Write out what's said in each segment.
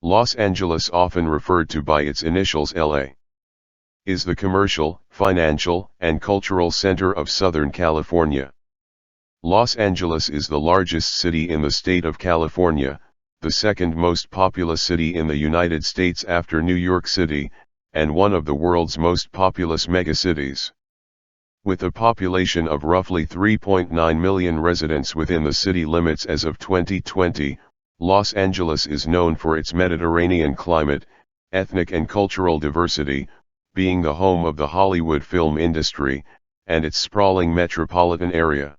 Los Angeles, often referred to by its initials LA, is the commercial, financial, and cultural center of Southern California. Los Angeles is the largest city in the state of California, the second most populous city in the United States after New York City, and one of the world's most populous megacities. With a population of roughly 3.9 million residents within the city limits as of 2020, Los Angeles is known for its Mediterranean climate, ethnic and cultural diversity, being the home of the Hollywood film industry, and its sprawling metropolitan area.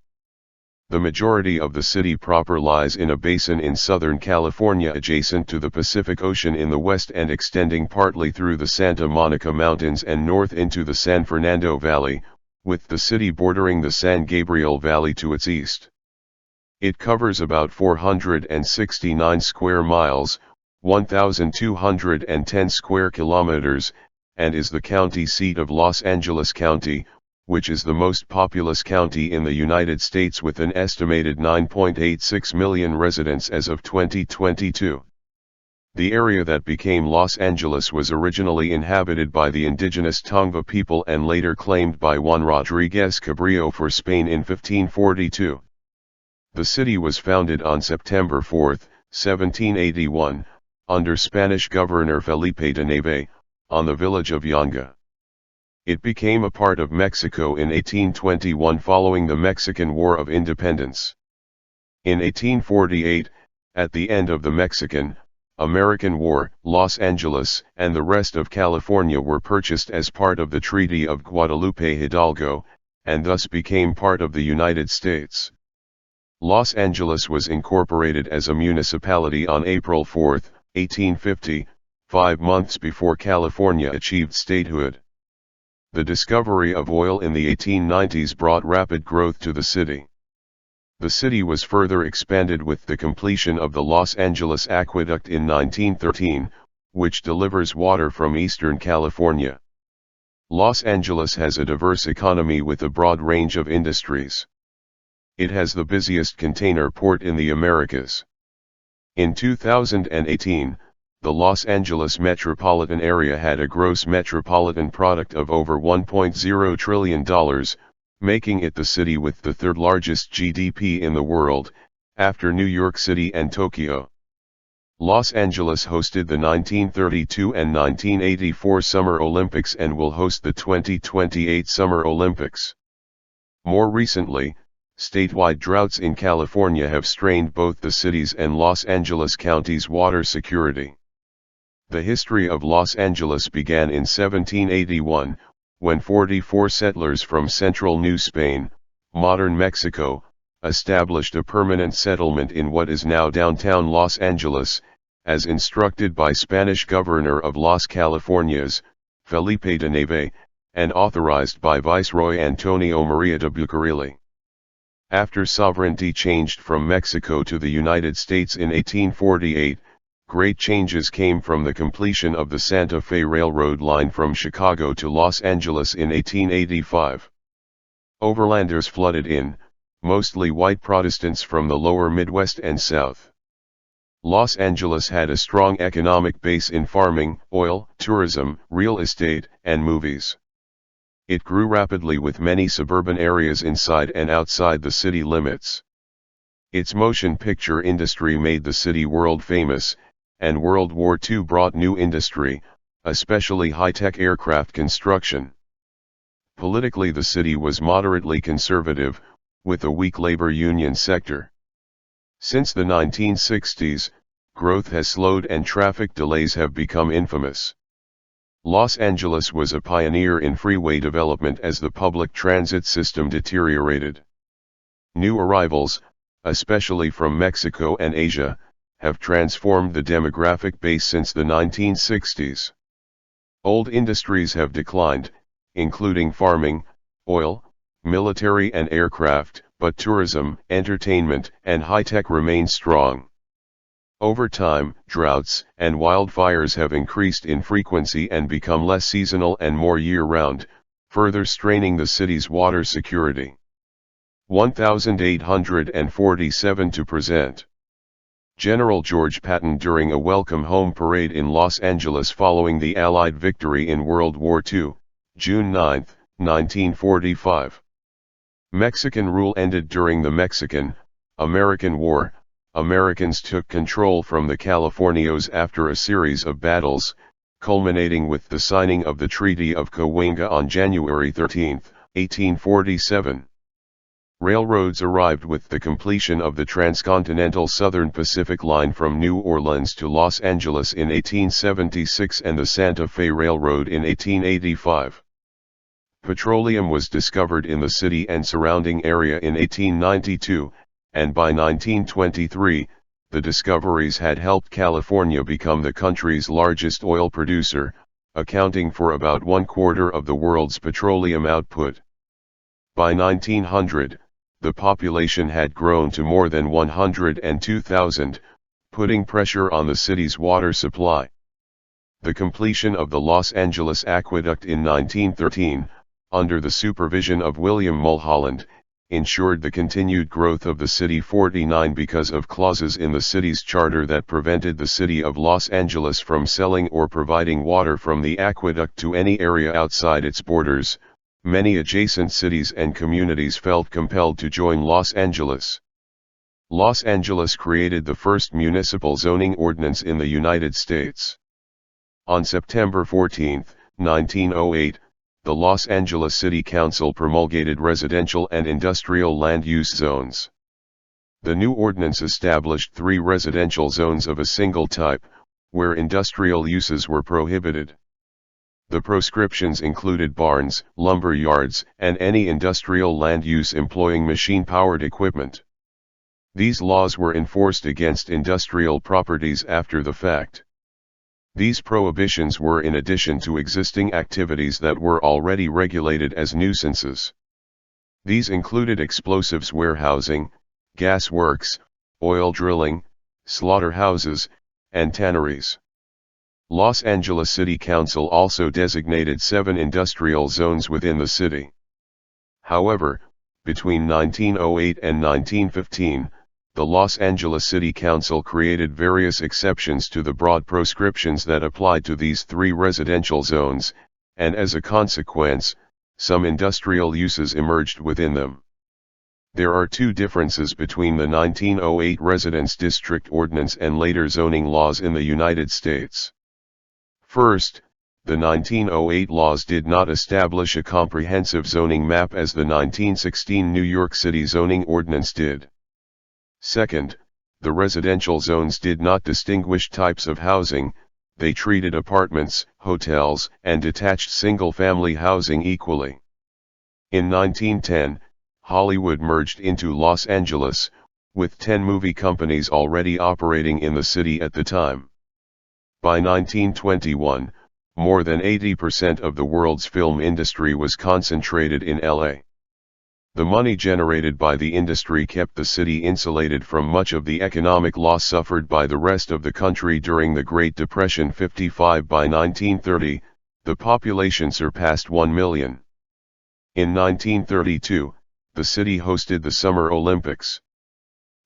The majority of the city proper lies in a basin in Southern California adjacent to the Pacific Ocean in the west and extending partly through the Santa Monica Mountains and north into the San Fernando Valley, with the city bordering the San Gabriel Valley to its east. It covers about 469 square miles, 1,210 square kilometers, and is the county seat of Los Angeles County, which is the most populous county in the United States with an estimated 9.86 million residents as of 2022. The area that became Los Angeles was originally inhabited by the indigenous Tongva people and later claimed by Juan Rodríguez Cabrillo for Spain in 1542. The city was founded on September 4, 1781, under Spanish governor Felipe de Neve, on the village of Yanga. It became a part of Mexico in 1821 following the Mexican War of Independence. In 1848, at the end of the Mexican-American War, Los Angeles and the rest of California were purchased as part of the Treaty of Guadalupe Hidalgo, and thus became part of the United States. Los Angeles was incorporated as a municipality on April 4, 1850, 5 months before California achieved statehood. The discovery of oil in the 1890s brought rapid growth to the city. The city was further expanded with the completion of the Los Angeles Aqueduct in 1913, which delivers water from Eastern California. Los Angeles has a diverse economy with a broad range of industries. It has the busiest container port in the Americas. In 2018, the Los Angeles metropolitan area had a gross metropolitan product of over $1.0 trillion, making it the city with the third largest GDP in the world, after New York City and Tokyo. Los Angeles hosted the 1932 and 1984 Summer Olympics and will host the 2028 Summer Olympics. More recently, statewide droughts in California have strained both the city's and Los Angeles County's water security. The history of Los Angeles began in 1781, when 44 settlers from central New Spain, modern Mexico, established a permanent settlement in what is now downtown Los Angeles, as instructed by Spanish governor of Las Californias, Felipe de Neve, and authorized by Viceroy Antonio María de Bucareli. After sovereignty changed from Mexico to the United States in 1848, great changes came from the completion of the Santa Fe Railroad line from Chicago to Los Angeles in 1885. Overlanders flooded in, mostly white Protestants from the lower Midwest and South. Los Angeles had a strong economic base in farming, oil, tourism, real estate, and movies. It grew rapidly with many suburban areas inside and outside the city limits. Its motion picture industry made the city world famous, and World War II brought new industry, especially high-tech aircraft construction. Politically, the city was moderately conservative, with a weak labor union sector. Since the 1960s, growth has slowed and traffic delays have become infamous. Los Angeles was a pioneer in freeway development as the public transit system deteriorated. New arrivals, especially from Mexico and Asia, have transformed the demographic base since the 1960s. Old industries have declined, including farming, oil, military and aircraft, but tourism, entertainment, and high-tech remain strong. Over time, droughts and wildfires have increased in frequency and become less seasonal and more year-round, further straining the city's water security. 1847 to present. General George Patton during a welcome home parade in Los Angeles following the Allied victory in World War II, June 9, 1945. Mexican rule ended during the Mexican-American War. Americans took control from the Californios after a series of battles, culminating with the signing of the Treaty of Cahuenga on January 13, 1847. Railroads arrived with the completion of the transcontinental Southern Pacific Line from New Orleans to Los Angeles in 1876 and the Santa Fe Railroad in 1885. Petroleum was discovered in the city and surrounding area in 1892, and by 1923, the discoveries had helped California become the country's largest oil producer, accounting for about 1/4 of the world's petroleum output. By 1900, the population had grown to more than 102,000, putting pressure on the city's water supply. The completion of the Los Angeles Aqueduct in 1913, under the supervision of William Mulholland, ensured the continued growth of the city. 49 because of clauses in the city's charter that prevented the city of Los Angeles from selling or providing water from the aqueduct to any area outside its borders, many adjacent cities and communities felt compelled to join Los Angeles. Los Angeles created the first municipal zoning ordinance in the United States. On September 14, 1908, the Los Angeles City Council promulgated residential and industrial land use zones. The new ordinance established 3 residential zones of a single type, where industrial uses were prohibited. The proscriptions included barns, lumber yards, and any industrial land use employing machine-powered equipment. These laws were enforced against industrial properties after the fact. These prohibitions were in addition to existing activities that were already regulated as nuisances. These included explosives warehousing, gas works, oil drilling, slaughterhouses, and tanneries. Los Angeles City Council also designated 7 industrial zones within the city. However, between 1908 and 1915, the Los Angeles City Council created various exceptions to the broad proscriptions that applied to these 3 residential zones, and as a consequence, some industrial uses emerged within them. There are 2 differences between the 1908 Residence District Ordinance and later zoning laws in the United States. First, the 1908 laws did not establish a comprehensive zoning map as the 1916 New York City zoning ordinance did. Second, the residential zones did not distinguish types of housing, they treated apartments, hotels, and detached single-family housing equally. In 1910, Hollywood merged into Los Angeles, with 10 movie companies already operating in the city at the time. By 1921, more than 80% of the world's film industry was concentrated in LA. The money generated by the industry kept the city insulated from much of the economic loss suffered by the rest of the country during the Great Depression. 55 By 1930, the population surpassed 1 million. In 1932, the city hosted the Summer Olympics.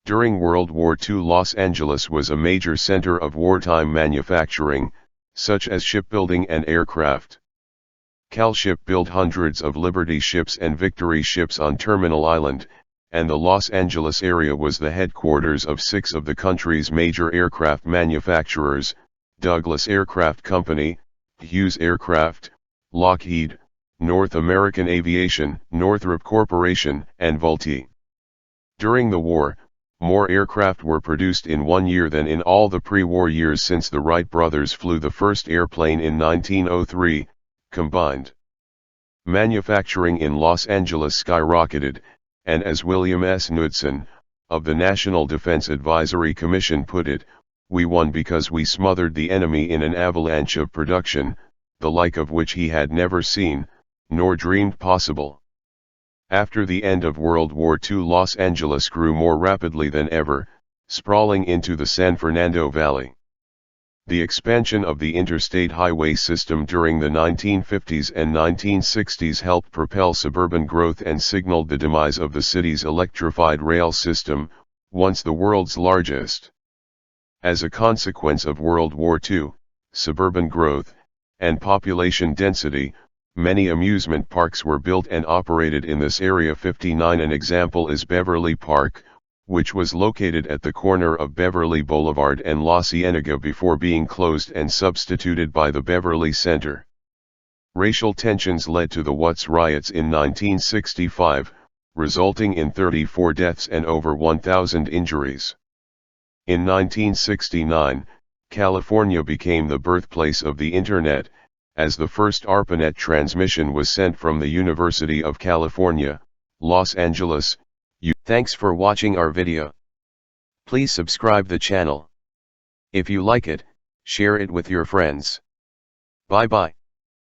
During World War II, Los Angeles was a major center of wartime manufacturing, such as shipbuilding and aircraft. CalShip built hundreds of Liberty ships and Victory ships on Terminal Island, and the Los Angeles area was the headquarters of 6 of the country's major aircraft manufacturers: Douglas Aircraft Company, Hughes Aircraft, Lockheed, North American Aviation, Northrop Corporation, and Vultee. During the war, more aircraft were produced in 1 year than in all the pre-war years since the Wright brothers flew the first airplane in 1903, combined. Manufacturing in Los Angeles skyrocketed, and as William S. Knudsen, of the National Defense Advisory Commission put it, "We won because we smothered the enemy in an avalanche of production, the like of which he had never seen, nor dreamed possible." After the end of World War II, Los Angeles grew more rapidly than ever, sprawling into the San Fernando Valley. The expansion of the interstate highway system during the 1950s and 1960s helped propel suburban growth and signaled the demise of the city's electrified rail system, once the world's largest. As a consequence of World War II, suburban growth, and population density, many amusement parks were built and operated in this area. 59 An example is Beverly Park, which was located at the corner of Beverly Boulevard and La Cienega before being closed and substituted by the Beverly Center. Racial tensions led to the Watts riots in 1965, resulting in 34 deaths and over 1,000 injuries. In 1969, California became the birthplace of the Internet, as the first ARPANET transmission was sent from the University of California, Los Angeles. Thanks for watching our video. Please subscribe the channel. If you like it, share it with your friends. Bye bye.